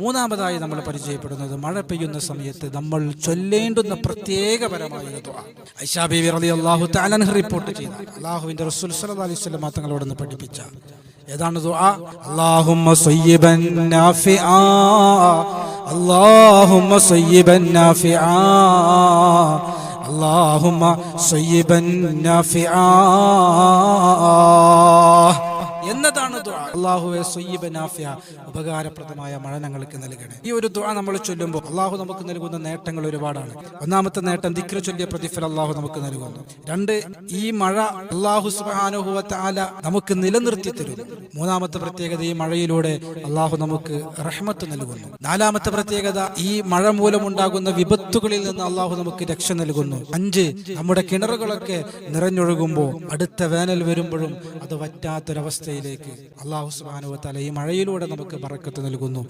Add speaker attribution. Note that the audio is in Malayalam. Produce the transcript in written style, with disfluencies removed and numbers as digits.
Speaker 1: മൂന്നാമതായി നമ്മൾ പരിചയപ്പെടുന്നത് മഴ പെയ്യുന്ന സമയത്ത് നമ്മൾ ചൊല്ലേണ്ടുന്ന പ്രത്യേകപരമായ ഒരു ദുആ. ആയിഷ ബീവി റളിയല്ലാഹു തആല അൻഹ റിപ്പോർട്ട് ചെയ്ത അല്ലാഹുവിന്റെ റസൂൽ സ്വല്ലല്ലാഹു അലൈഹി വസല്ലം തങ്ങളോട് പഠിപ്പിച്ച ഏതാണ് ദുആ? അല്ലാഹുമ്മ സയ്യിബൻ നാഫിആ, അല്ലാഹുമ്മ സയ്യിബൻ നാഫിആ, അല്ലാഹുമ്മ സയ്യിബൻ നാഫിആ എന്നതാണ് ദുആ. അല്ലാഹുവേ സയ്യിബൻ നാഫിഅ, ഉപകാരപ്രദമായ മഴ ഞങ്ങൾക്ക് നൽകണേ. ഈ ഒരു ദുആ നമ്മൾ ചൊല്ലുമ്പോൾ അല്ലാഹു നമുക്ക് നൽകുന്ന നേട്ടങ്ങൾ ഒരുപാടാണ്. ഒന്നാമത്തെ നേട്ടം, ദിക്ർ ചൊല്ലിയ പ്രതിഫലം അല്ലാഹു നമുക്ക് നൽകുന്നു. രണ്ട്, ഈ മഴ അല്ലാഹു സുബ്ഹാനഹു വ തആല നമുക്ക് നിലനിർത്തി തരുന്നു. മൂന്നാമത്തെ പ്രത്യേകത, ഈ മഴയിലൂടെ അല്ലാഹു നമുക്ക് റഹ്മത്ത് നൽകുന്നു. നാലാമത്തെ പ്രത്യേകത, ഈ മഴ മൂലമുണ്ടാകുന്ന വിപത്തുകളിൽ നിന്ന് അല്ലാഹു നമുക്ക് രക്ഷ നൽകുന്നു. അഞ്ച്, നമ്മുടെ കിണറുകളൊക്കെ നിറഞ്ഞൊഴുകുമ്പോൾ അടുത്ത വേനൽ വരുമ്പോഴും അത് വറ്റാത്തൊരവസ്ഥയിലേക്ക് അല്ലാഹു സുബ്ഹാനഹു വ തആല ഈ മഴയിലൂടെ നമുക്ക് ബറക്കത്ത് നൽകുന്നു.